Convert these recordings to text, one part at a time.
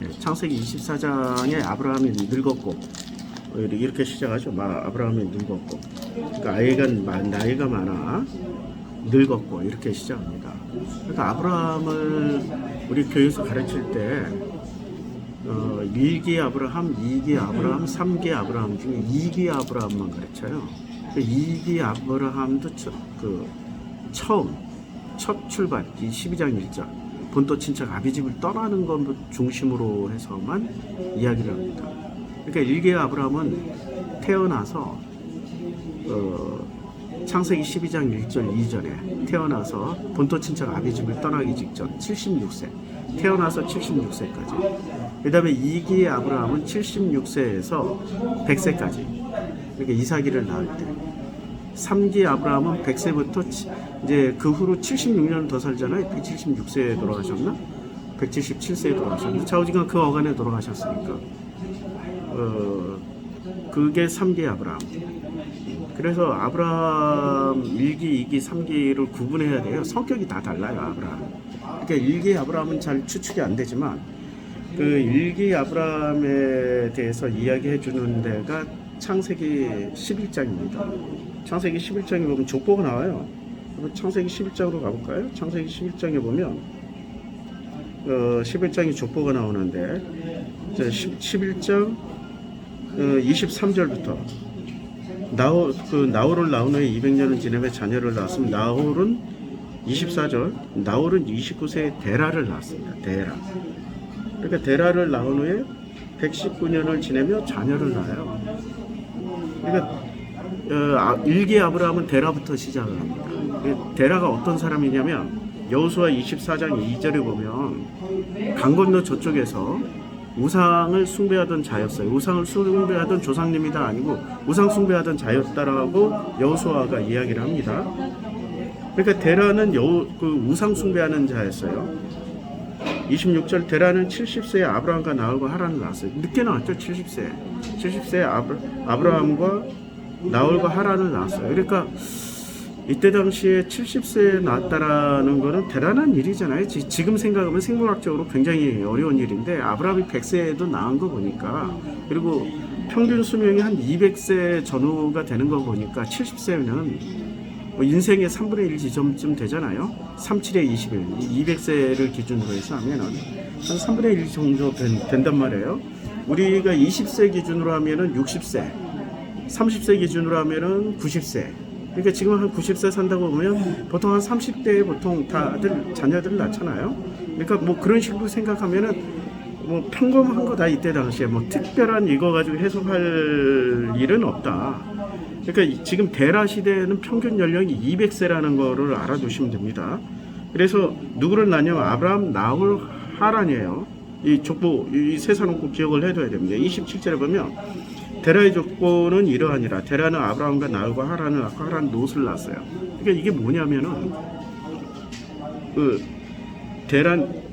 창세기 24장에 아브라함이 늙었고 이렇게 시작하죠. 아브라함이 늙었고, 그러니까 나이가 많아 늙었고 이렇게 시작합니다. 그러니까 아브라함을 우리 교회에서 가르칠 때 1기 아브라함, 2기 아브라함, 3기 아브라함 중에 2기 아브라함만 가르쳐요. 2기 아브라함도 첫 출발, 이 12장 1절 본토 친척 아비집을 떠나는 것 중심으로 해서만 이야기를 합니다. 그러니까 1기 아브라함은 태어나서 창세기 12장 1절 2절에 태어나서 본토 친척 아비집을 떠나기 직전 76세, 태어나서 76세까지. 그 다음에 2기 아브라함은 76세에서 100세까지, 그러니까 이삭이를 낳을 때. 3기 아브라함은 100세부터 이제 그 후로 76년을 더 살잖아요. 176세에 돌아가셨나? 177세에 돌아가셨나? 좌우지간 그 어간에 돌아가셨으니까. 그게 3기 아브라함. 그래서 아브라함 1기, 2기, 3기를 구분해야 돼요. 성격이 다 달라요, 아브라함. 그러니까 1기 아브라함은 잘 추측이 안 되지만 그 1기 아브라함에 대해서 이야기해 주는 데가 창세기 11장입니다. 창세기 11장에 보면 족보가 나와요. 창세기 11장으로 가볼까요? 창세기 11장에 보면 11장에 족보가 나오는데 11장 23절부터 나홀을 낳은 후에 200년을 지내며 자녀를 낳았으면 나홀은 24절, 나홀은 29세에 데라를 낳았습니다. 데라. 그러니까 데라를 낳은 후에 119년을 지내며 자녀를 낳아요. 그러니까 1기 아브라함은 데라부터 시작을 합니다. 데라가 어떤 사람이냐면 여호수아 24장 2절에 보면 강 건너 저쪽에서 우상을 숭배하던 자였어요. 우상을 숭배하던 조상님이다 아니고 우상 숭배하던 자였다라고 여호수아가 이야기를 합니다. 그러니까 데라는 우상 숭배하는 자였어요. 26절 데라는 70세에 아브라함과 나홀과 하란을 낳았어요. 늦게 나왔죠. 70세에 아브라함과 나홀과 하란을 낳았어요. 그러니까 이때 당시에 70세에 낳았다라는 거는 대단한 일이잖아요. 지금 생각하면 생물학적으로 굉장히 어려운 일인데 아브라함이 100세에도 낳은 거 보니까, 그리고 평균 수명이 한 200세 전후가 되는 거 보니까 70세면 인생의 3분의 1 지점쯤 되잖아요. 37에 21, 200세를 기준으로 해서 하면은 한 3분의 1 정도 된단 말이에요. 우리가 20세 기준으로 하면은 60세, 30세 기준으로 하면은 90세. 그러니까 지금 한 90세 산다고 보면 보통 한 30대에 보통 다들 자녀들을 낳잖아요. 그러니까 뭐 그런 식으로 생각하면은 뭐 평범한 거다. 이때 당시에 뭐 특별한 이거 가지고 해석할 일은 없다. 그러니까 지금 데라 시대에는 평균 연령이 200세라는 거를 알아두시면 됩니다. 그래서 누구를 낳냐면 아브라함, 나홀, 하란이에요. 이 족보, 이 세사놓고 기억을 해둬야 됩니다. 27절에 보면 데라의 족보는 이러하니라. 데라는 아브라함과 나홀과 하란을 낳고 하란 롯을 낳았어요. 그러니까 이게 뭐냐면은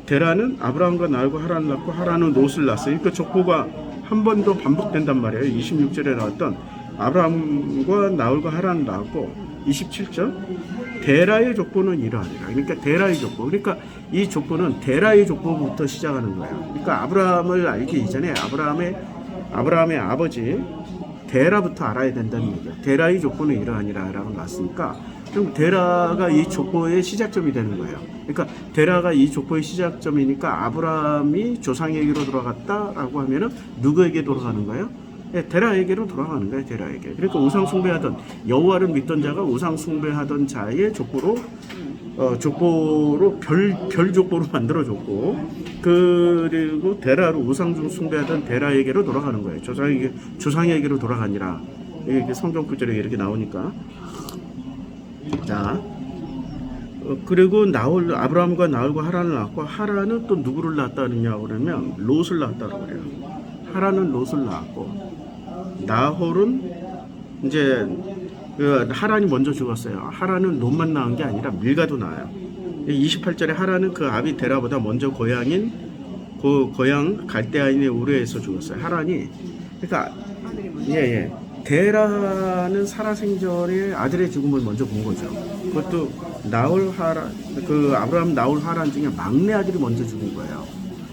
데라는 아브라함과 나홀과 하란을 낳고 하란은 롯을 낳았어요. 그러니까 족보가 한 번 더 반복된단 말이에요. 26절에 나왔던 아브라함과 나홀과 하란을 낳았고, 27절 데라의 족보는 이러하니라. 그러니까 데라의 족보. 그러니까 이 족보는 데라의 족보부터 시작하는 거예요. 그러니까 아브라함을 알기 이전에 아브라함의 아버지 데라부터 알아야 된다는 얘기예요. 데라의 족보는 이러하니라 라고 나왔으니까 그럼 데라가 이 족보의 시작점이 되는 거예요. 그러니까 데라가 이 족보의 시작점이니까 아브라함이 조상에게로 돌아갔다라고 하면은 누구에게 돌아가는 거예요? 데라에게로 돌아가는 거예요. 데라에게. 그러니까 우상 숭배하던, 여호와를 믿던 자가 우상 숭배하던 자의 족보로 별 족보로 만들어줬고, 그리고 데라로 우상 숭배하던 데라에게로 돌아가는 거예요. 조상에게로 돌아가니라. 이게 성경 구절에 이렇게 나오니까. 자, 그리고 아브라함과 나홀과 하란을 낳았고, 하란은 또 누구를 낳았다느냐 그러면 롯을 낳았다고 그래요. 하란은 롯을 낳았고, 나홀은 이제 하란이 먼저 죽었어요. 하란은 롯만 낳은 게 아니라 밀가도 낳아요. 28절에 하란은 그 아비 데라보다 먼저 고향 갈대아인의 우르에서 죽었어요. 하란이. 그러니까 데라는 사라 생전에 아들의 죽음을 먼저 본 거죠. 그것도 아브라함 나홀 하란 중에 막내 아들이 먼저 죽은 거예요.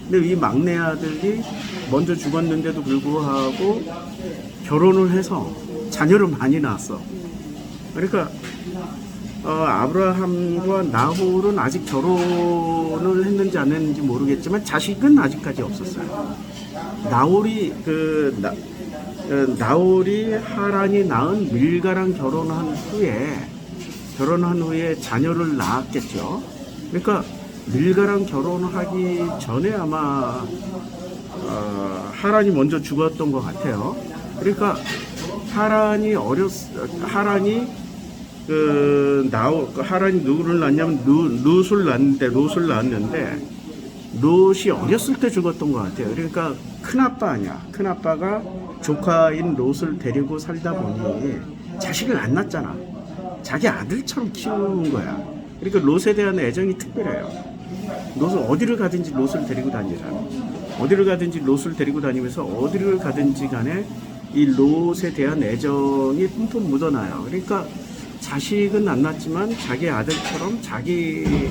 근데 이 막내 아들이 먼저 죽었는데도 불구하고 결혼을 해서 자녀를 많이 낳았어. 그러니까 아브라함과 나홀은 아직 결혼을 했는지 안 했는지 모르겠지만 자식은 아직까지 없었어요. 나홀이 하란이 낳은 밀가랑 결혼한 후에 자녀를 낳았겠죠. 그러니까 밀가랑 결혼하기 전에 아마 하란이 먼저 죽었던 것 같아요. 그러니까 하란이 누구를 낳냐면 롯을 낳았는데 롯이 어렸을 때 죽었던 것 같아요. 그러니까 큰아빠 아니야. 큰아빠가 조카인 롯을 데리고 살다 보니 자식을 안 낳았잖아. 자기 아들처럼 키우는 거야. 그러니까 롯에 대한 애정이 특별해요. 롯은 어디를 가든지 롯을 데리고 다니잖아. 어디를 가든지 롯을 데리고 다니면서 어디를 가든지 간에 이 롯에 대한 애정이 뿜뿜 묻어나요. 그러니까 자식은 안 낳았지만 자기 아들처럼 자기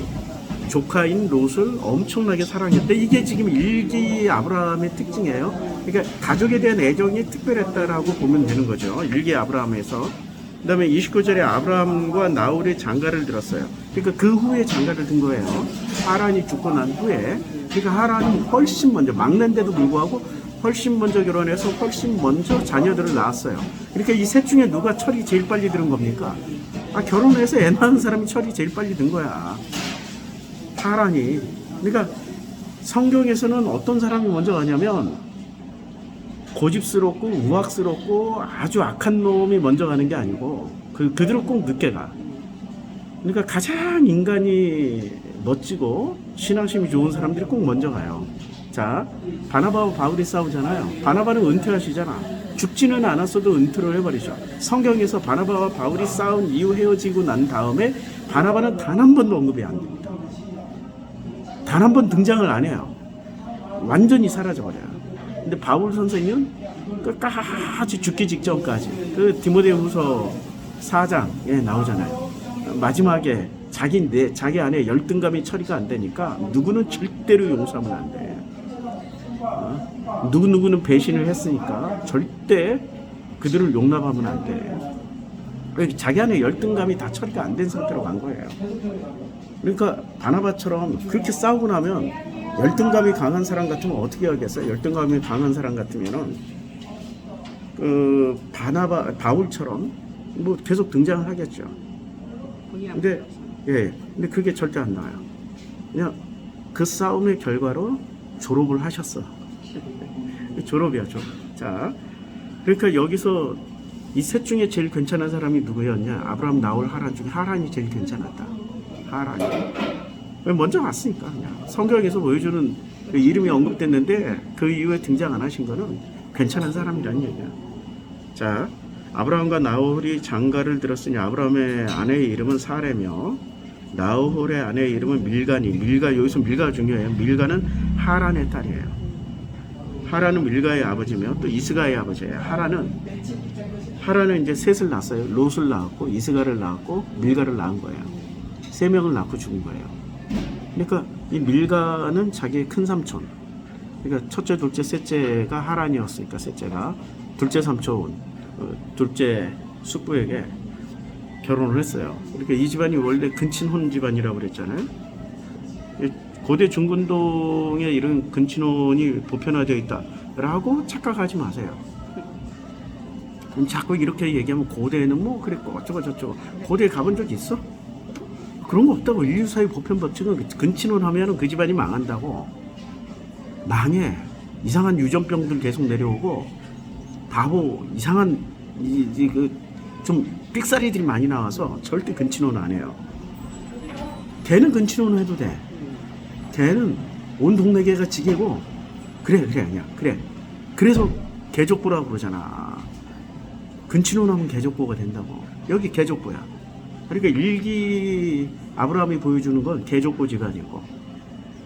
조카인 롯을 엄청나게 사랑했대. 이게 지금 일기 아브라함의 특징이에요. 그러니까 가족에 대한 애정이 특별했다라고 보면 되는 거죠. 일기 아브라함에서. 그 다음에 29절에 아브라함과 나홀이 장가를 들었어요. 그러니까 그 후에 장가를 든 거예요. 하란이 죽고 난 후에. 그러니까 하란이 훨씬 먼저, 막내인데도 불구하고 훨씬 먼저 결혼해서 훨씬 먼저 자녀들을 낳았어요. 그러니까 이 셋 중에 누가 철이 제일 빨리 들은 겁니까? 결혼해서 애 낳은 사람이 철이 제일 빨리 든 거야. 하란이. 그러니까 성경에서는 어떤 사람이 먼저 가냐면 고집스럽고 우악스럽고 아주 악한 놈이 먼저 가는 게 아니고 그들은 꼭 늦게 가. 그러니까 가장 인간이 멋지고 신앙심이 좋은 사람들이 꼭 먼저 가요. 자, 바나바와 바울이 싸우잖아요. 바나바는 은퇴하시잖아. 죽지는 않았어도 은퇴를 해버리죠. 성경에서 바나바와 바울이 싸운 이후 헤어지고 난 다음에 바나바는 단 한 번도 언급이 안 됩니다. 단 한 번 등장을 안 해요. 완전히 사라져버려요. 근데 바울 선생님은 끝까지 죽기 직전까지 그 디모데후서 4장에 나오잖아요. 마지막에 자기 안에 열등감이 처리가 안 되니까 누구는 절대로 용서하면 안 돼. 누구는 배신을 했으니까 절대 그들을 용납하면 안 돼. 자기 안에 열등감이 다 처리가 안 된 상태로 간 거예요. 그러니까 바나바처럼 그렇게 싸우고 나면 열등감이 강한 사람 같으면 어떻게 하겠어요? 열등감이 강한 사람 같으면은 바울처럼 뭐 계속 등장을 하겠죠. 근데 그게 절대 안 나와요. 그냥 그 싸움의 결과로 졸업을 하셨어. 졸업이야, 졸업. 자, 그러니까 여기서 이 셋 중에 제일 괜찮은 사람이 누구였냐? 아브라함, 나홀, 하란 중에 하란이 제일 괜찮았다. 하란이. 먼저 왔으니까 그냥 성경에서 보여주는 그 이름이 언급됐는데 그 이후에 등장 안 하신 거는 괜찮은 사람이라는 얘기야. 자, 아브라함과 나홀이 장가를 들었으니 아브라함의 아내의 이름은 사레며 나홀의 아내의 이름은 밀가니. 여기서 밀가가 중요해요. 밀가는 하란의 딸이에요. 하란은 밀가의 아버지며 또 이스가의 아버지예요. 하란은 이제 셋을 낳았어요. 롯을 낳았고 이스가를 낳았고 밀가를 낳은 거예요. 3명을 낳고 죽은 거예요. 그러니까 이 밀가는 자기의 큰 삼촌, 그러니까 첫째, 둘째, 셋째가 하란이었으니까 셋째가 둘째 삼촌, 둘째 숙부에게 결혼을 했어요. 그러니까 이 집안이 원래 근친혼 집안이라고 그랬잖아요. 고대 중근동에 이런 근친혼이 보편화되어 있다라고 착각하지 마세요. 자꾸 이렇게 얘기하면 고대에는 뭐 그랬고 어쩌고 저쩌고. 고대에 가본 적 있어? 그런 거 없다고. 인류사의 보편 법칙은 근친혼 하면은 그 집안이 망한다고. 망해. 이상한 유전병들 계속 내려오고 바보 이상한 좀 삑사리들이 많이 나와서 절대 근친혼 안 해요. 걔는 근친혼 해도 돼. 걔는 온 동네 개가 지게고 그래 아니야. 그래서 개족보라고 그러잖아. 근친혼하면 개족보가 된다고. 여기 개족보야. 그러니까 일기 아브라함이 보여주는 건 개족보 집안이고,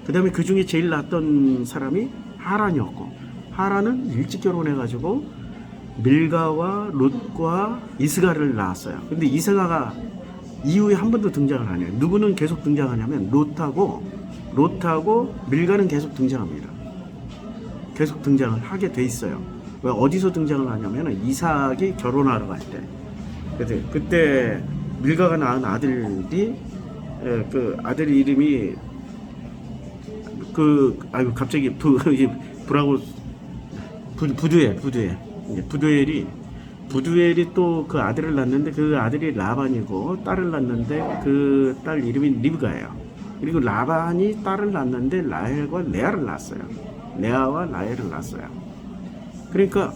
그 다음에 그 중에 제일 낫던 사람이 하란이었고, 하란은 일찍 결혼해가지고 밀가와 롯과 이스가를 낳았어요. 근데 이스가가 이후에 한 번도 등장을 안 해요. 누구는 계속 등장하냐면 롯하고 밀가는 계속 등장합니다. 계속 등장을 하게 돼 있어요. 왜 어디서 등장을 하냐면 이삭이 결혼하러 갈 때. 그때 밀가가 낳은 아들이 그 아들 이름이 갑자기 브라고 부두엘이 또 그 아들을 낳는데 그 아들이 라반이고 딸을 낳는데 그 딸 이름이 리브가예요. 그리고 라반이 딸을 낳는데 라헬과 레아를 낳았어요. 레아와 라헬을 낳았어요. 그러니까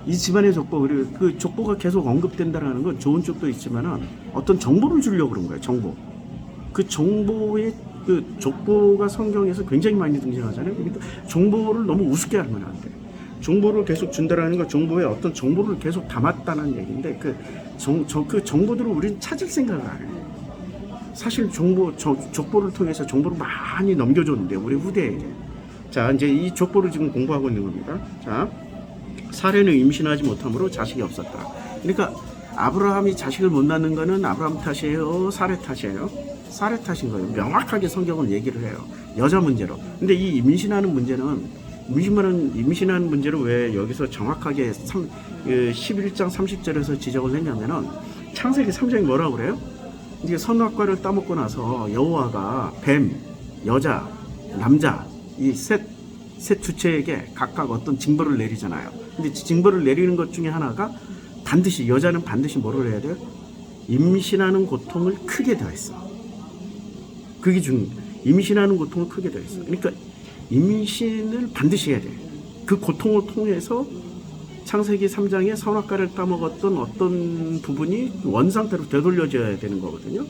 이 집안의 족보, 그리고 그 족보가 계속 언급된다는 건 좋은 쪽도 있지만은 어떤 정보를 주려고 그런 거예요. 정보. 그 정보의 그 족보가 성경에서 굉장히 많이 등장하잖아요. 그러니까 정보를 너무 우습게 하면 안 돼. 정보를 계속 준다라는 건 정보에 어떤 정보를 계속 담았다는 얘기인데 그 정보들을 우리는 찾을 생각을 안 해요. 사실 족보를 통해서 정보를 많이 넘겨줬는데 우리 후대에게. 자, 이제 이 족보를 지금 공부하고 있는 겁니다. 자, 사례는 임신하지 못함으로 자식이 없었다. 그러니까 아브라함이 자식을 못 낳는 거는 아브라함 탓이에요, 사례 탓이에요? 사례 탓인 거예요. 명확하게 성경은 얘기를 해요. 여자 문제로. 근데 이 임신하는 문제는 임신하는 문제를 왜 여기서 정확하게 11장 30절에서 지적을 했냐면은 창세기 3장이 뭐라고 그래요? 이게 선악과를 따먹고 나서 여호와가 뱀, 여자, 남자 이 셋 주체에게 각각 어떤 징벌을 내리잖아요. 근데 징벌을 내리는 것 중에 하나가 반드시 여자는 반드시 뭐를 해야 돼요? 임신하는 고통을 크게 더했어. 그게 임신하는 고통을 크게 더했어. 그러니까 임신을 반드시 해야 돼. 그 고통을 통해서 창세기 3장에 선악과를 따먹었던 어떤 부분이 원상태로 되돌려져야 되는 거거든요.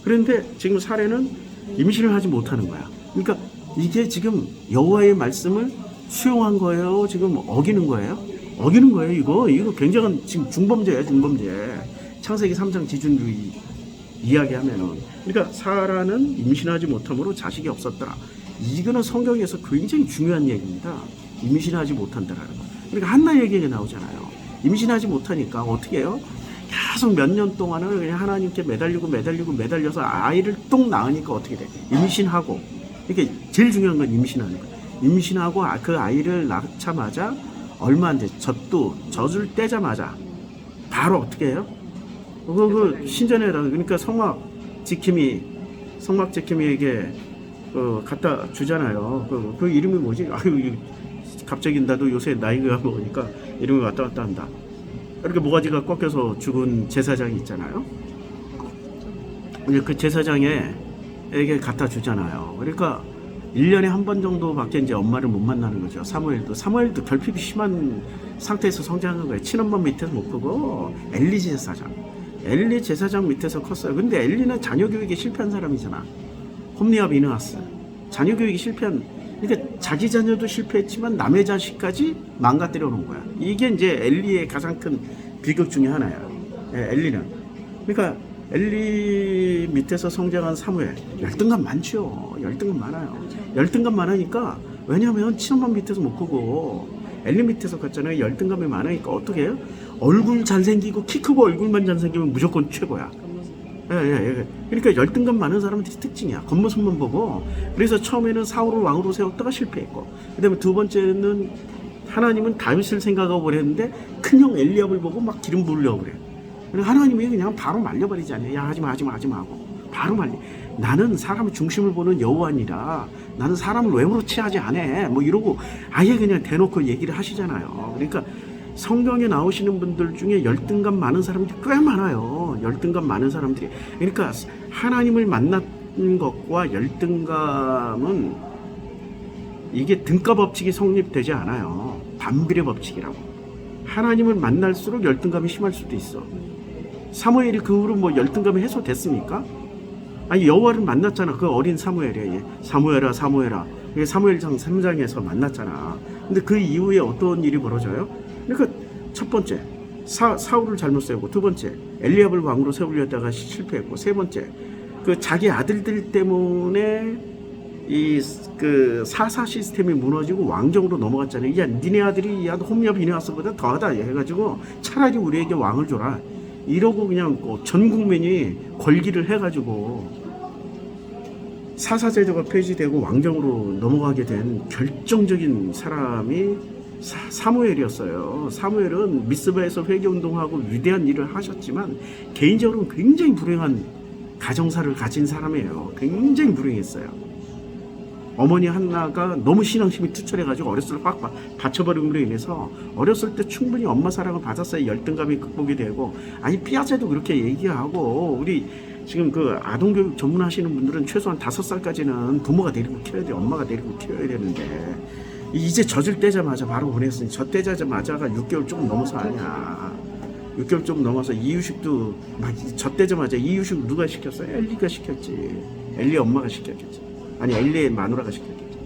그런데 지금 사례는 임신을 하지 못하는 거야. 그러니까 이게 지금 여호와의 말씀을 수용한 거예요? 지금 어기는 거예요? 어기는 거예요. 이거 굉장한 지금 중범죄예요. 중범죄. 창세기 3장 지준주의 이야기하면은. 그러니까 사라는 임신하지 못함으로 자식이 없었더라. 이거는 성경에서 굉장히 중요한 얘기입니다. 임신하지 못한다라는 거. 그러니까 한나 얘기가 나오잖아요. 임신하지 못하니까 어떻게 해요? 계속 몇 년 동안을 그냥 하나님께 매달려서 아이를 똥 낳으니까 어떻게 돼? 임신하고. 이게 제일 중요한 건 임신하는 거예요. 임신하고 그 아이를 낳자마자 얼마 안 돼. 젖을 떼자마자 바로 어떻게 해요? 신전에다가 그러니까 성막 지킴이에게 갖다 주잖아요. 그 이름이 뭐지? 갑자기 나도 요새 나이가 먹으니까 이름이 왔다 갔다 한다. 이렇게 모가지가 꺾여서 죽은 제사장이 있잖아요. 그 제사장에게 갖다 주잖아요. 그러니까 1년에 한 번 정도밖에 이제 엄마를 못 만나는 거죠. 사무엘도 결핍이 심한 상태에서 성장한 거예요. 친엄마 밑에서 못 크고 엘리 제사장 밑에서 컸어요. 근데 엘리는 자녀 교육에 실패한 사람이잖아. 홈리와 비느하스. 자녀 교육이 그러니까 자기 자녀도 실패했지만 남의 자식까지 망가뜨려 놓은 거야. 이게 이제 엘리의 가장 큰 비극 중에 하나야. 엘리는. 그러니까 엘리 밑에서 성장한 사무엘. 열등감 많죠. 열등감 많아요. 열등감 많으니까 왜냐하면 친엄마 밑에서 못 크고 엘리 밑에서 컸잖아요. 열등감이 많으니까 어떻게 해요? 얼굴 잘생기고 키 크고 얼굴만 잘생기면 무조건 최고야. 그러니까 열등감 많은 사람들이 특징이야. 겉모습만 보고. 그래서 처음에는 사울을 왕으로 세웠다가 실패했고, 그다음에 두 번째는 하나님은 다윗을 생각하고 그랬는데 큰형 엘리압을 보고 막 기름 부으려고 그래. 하나님이 그냥 바로 말려버리잖아요. 야, 하지마 하고 바로 말려. 나는 사람의 중심을 보는 여호와니라. 나는 사람을 외모로 취하지 않아. 뭐 이러고 아예 그냥 대놓고 얘기를 하시잖아요. 그러니까 성경에 나오시는 분들 중에 열등감 많은 사람들이 꽤 많아요. 열등감 많은 사람들이. 그러니까 하나님을 만난 것과 열등감은 이게 등가 법칙이 성립되지 않아요. 반비례 법칙이라고. 하나님을 만날수록 열등감이 심할 수도 있어. 사무엘이 그 후로 뭐 열등감이 해소됐습니까? 아니 여호와를 만났잖아. 그 어린 사무엘이. 사무엘아. 사무엘상 3장에서 만났잖아. 근데 그 이후에 어떤 일이 벌어져요? 그러니까 첫 번째 사울을 잘못 세우고, 두 번째 엘리압을 왕으로 세우려다가 실패했고, 세 번째 그 자기 아들들 때문에 이 그 사사 시스템이 무너지고 왕정으로 넘어갔잖아요. 야, 니네 아들이 야 홈리와 비느하스보다 더하다 해가지고 차라리 우리에게 왕을 줘라 이러고 그냥 전 국민이 걸기를 해가지고 사사제도가 폐지되고 왕정으로 넘어가게 된 결정적인 사람이 사무엘이었어요. 사무엘은 미스바에서 회개운동하고 위대한 일을 하셨지만 개인적으로는 굉장히 불행한 가정사를 가진 사람이에요. 굉장히 불행했어요. 어머니 한나가 너무 신앙심이 투철해가지고 어렸을 때 확 받쳐버림으로 인해서 어렸을 때 충분히 엄마 사랑을 받았어야 열등감이 극복이 되고, 아니 삐아제도 그렇게 얘기하고, 우리 지금 그 아동교육 전문하시는 분들은 최소한 5살까지는 부모가 데리고 키워야 돼, 엄마가 데리고 키워야 되는데 이제 젖을 떼자마자 바로 보냈으니 젖 떼자마자가 6개월 조금 넘어서 아니야. 6개월 조금 넘어서 이유식도 막 젖 떼자마자 이유식 누가 시켰어? 엘리가 시켰지. 엘리 엄마가 시켰겠지. 아니 엘리의 마누라가 시켰겠지.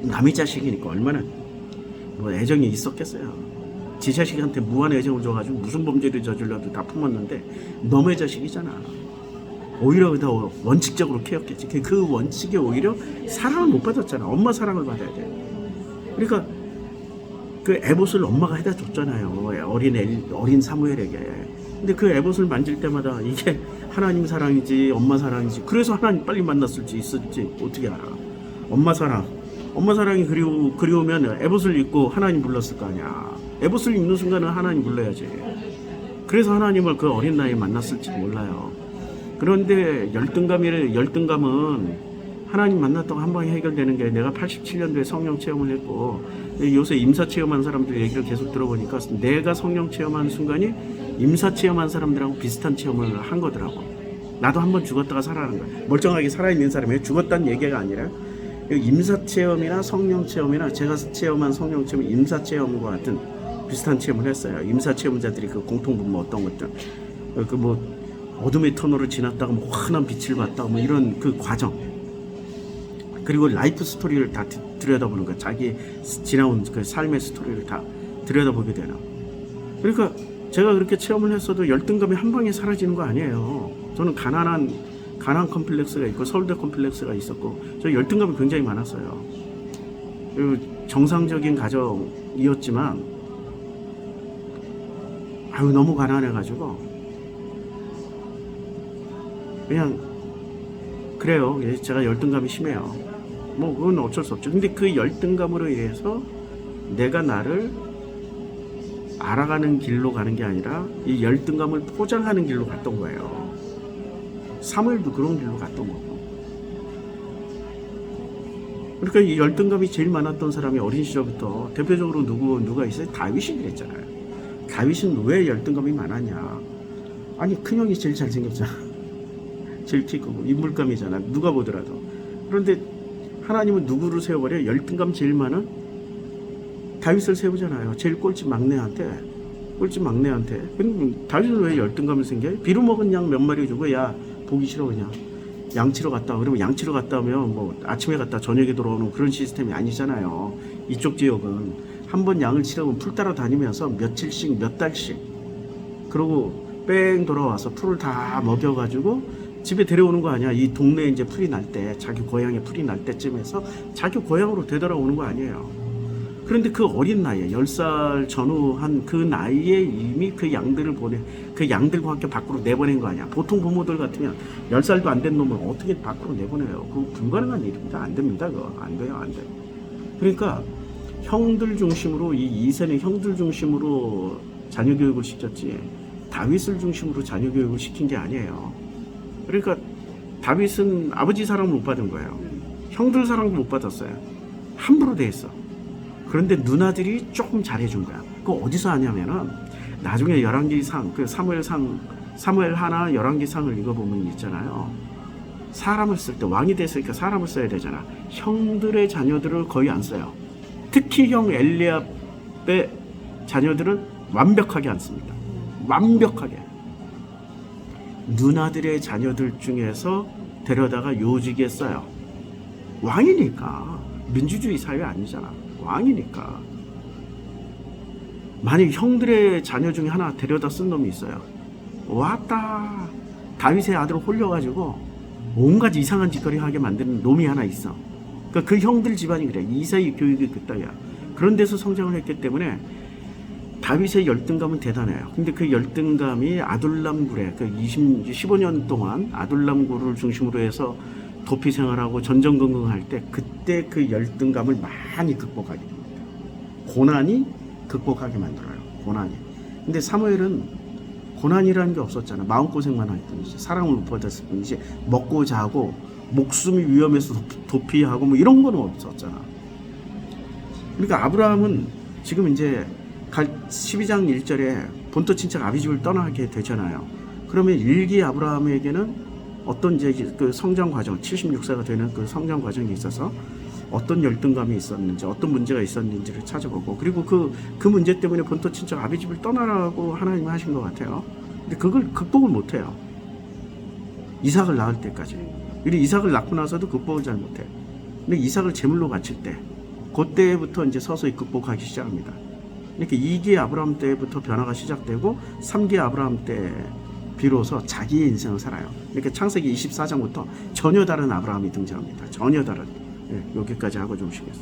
남의 자식이니까 얼마나 뭐 애정이 있었겠어요. 지 자식한테 무한 애정을 줘가지고 무슨 범죄를 저질러도 다 품었는데 너의 자식이잖아. 오히려 더 원칙적으로 키웠겠지. 그 원칙에 오히려 사랑을 못 받았잖아. 엄마 사랑을 받아야 돼. 그러니까 그 에봇을 엄마가 해다 줬잖아요. 어린 사무엘에게. 근데 그 에봇을 만질 때마다 이게 하나님 사랑이지 엄마 사랑이지, 그래서 하나님 빨리 만났을지 있을지 어떻게 알아. 엄마 사랑이 그리우면 에봇을 입고 하나님 불렀을 거 아니야. 에봇을 입는 순간은 하나님 불러야지. 그래서 하나님을 그 어린 나이에 만났을지 몰라요. 그런데 열등감은 하나님 만났다고 한 방에 해결되는 게, 내가 87년도에 성령 체험을 했고 요새 임사 체험한 사람들 얘기를 계속 들어보니까 내가 성령 체험한 순간이 임사 체험한 사람들하고 비슷한 체험을 한 거더라고. 나도 한번 죽었다가 살아나는 거야. 멀쩡하게 살아있는 사람이 죽었다는 얘기가 아니라 임사 체험이나 성령 체험이나 제가 체험한 성령 체험, 임사 체험과 같은 비슷한 체험을 했어요. 임사 체험자들이 그 공통분 뭐 어떤 것들, 그 뭐 어둠의 터널을 지났다가 뭐 환한 빛을 봤다가 뭐 이런 그 과정, 그리고 라이프 스토리를 다 들여다보는 거야. 자기 지나온 그 삶의 스토리를 다 들여다보게 되나. 그러니까 제가 그렇게 체험을 했어도 열등감이 한 방에 사라지는 거 아니에요. 저는 가난 컴플렉스가 있고 서울대 컴플렉스가 있었고, 저 열등감이 굉장히 많았어요. 그리고 정상적인 가정이었지만 너무 가난해가지고 그냥 그래요. 제가 열등감이 심해요. 뭐 그건 어쩔 수 없죠. 근데 그 열등감으로 인해서 내가 나를 알아가는 길로 가는 게 아니라 이 열등감을 포장하는 길로 갔던 거예요. 사무엘도 그런 길로 갔던 거고. 그러니까 이 열등감이 제일 많았던 사람이 어린 시절부터 대표적으로 누가 있어요? 다윗이 그랬잖아요. 다윗은 왜 열등감이 많았냐? 아니 큰형이 제일 잘생겼잖아. 제일 키 크고 인물감이잖아. 누가 보더라도. 그런데 하나님은 누구를 세워버려? 열등감 제일 많은 다윗을 세우잖아요. 제일 꼴찌 막내한테. 그럼 다윗은 왜 열등감을 생겨? 비루 먹은 양 몇 마리 주고, 야 보기 싫어 그냥 양치러 갔다. 그러면 양치러 갔다 오면 뭐 아침에 갔다 저녁에 돌아오는 그런 시스템이 아니잖아요. 이쪽 지역은 한 번 양을 치려면 풀 따라 다니면서 며칠씩 몇 달씩, 그러고 뺑 돌아와서 풀을 다 먹여가지고 집에 데려오는 거 아니야. 이 동네에 이제 풀이 날 때, 자기 고향에 풀이 날 때쯤에서 자기 고향으로 되돌아오는 거 아니에요. 그런데 그 어린 나이에 10살 전후한 그 나이에 이미 그 양들과 함께 밖으로 내보낸 거 아니야. 보통 부모들 같으면 10살도 안 된 놈을 어떻게 밖으로 내보내요? 그거 불가능한 일입니다. 안 됩니다. 그거 안 돼요. 그러니까 형들 중심으로, 이 이세는 형들 중심으로 자녀 교육을 시켰지 다윗을 중심으로 자녀 교육을 시킨 게 아니에요. 그러니까 다윗은 아버지 사랑을 못 받은 거예요. 형들 사랑도 못 받았어요. 함부로 돼 있어. 그런데 누나들이 조금 잘해준 거야. 그거 어디서 하냐면은 나중에 열왕기상, 그 사무엘 하나 열왕기상을 읽어보면 있잖아요. 사람을 쓸 때, 왕이 됐으니까 사람을 써야 되잖아. 형들의 자녀들을 거의 안 써요. 특히 형 엘리압의 자녀들은 완벽하게 안 씁니다. 완벽하게. 누나들의 자녀들 중에서 데려다가 요직에 써요. 왕이니까. 민주주의 사회 아니잖아. 왕이니까. 만약 형들의 자녀 중에 하나 데려다 쓴 놈이 있어요. 왔다. 다윗의 아들을 홀려가지고 온갖 이상한 짓거리 하게 만드는 놈이 하나 있어. 그러니까 그 형들 집안이 그래. 이세의 교육이 그따위야. 그런 데서 성장을 했기 때문에 다윗의 열등감은 대단해요. 근데 그 열등감이 아둘람 굴에, 그 15년 동안 아둘람 굴을 중심으로 해서 도피 생활하고 전전긍긍할 때 그때 그 열등감을 많이 극복하게 됩니다. 고난이 극복하게 만들어요. 고난이. 근데 사무엘은 고난이라는 게 없었잖아. 마음고생만 할 뿐이지. 사랑을 못 받았을 뿐이지. 먹고 자고 목숨이 위험해서 도피하고 뭐 이런 거는 없었잖아. 그러니까 아브라함은 지금 이제 12장 1절에 본토 친척 아비집을 떠나게 되잖아요. 그러면 일기 아브라함에게는 어떤 이제 그 성장 과정, 76세가 되는 그 성장 과정에 있어서 어떤 열등감이 있었는지, 어떤 문제가 있었는지를 찾아보고, 그리고 그 문제 때문에 본토 친척 아비집을 떠나라고 하나님이 하신 것 같아요. 근데 그걸 극복을 못해요. 이삭을 낳을 때까지. 그리고 이삭을 낳고 나서도 극복을 잘 못해. 근데 이삭을 제물로 바칠 때, 그때부터 이제 서서히 극복하기 시작합니다. 이렇게 2기 아브라함 때부터 변화가 시작되고 3기 아브라함 때 비로소 자기의 인생을 살아요. 이렇게 창세기 24장부터 전혀 다른 아브라함이 등장합니다. 전혀 다른. 여기까지 하고 좀 쉬겠습니다.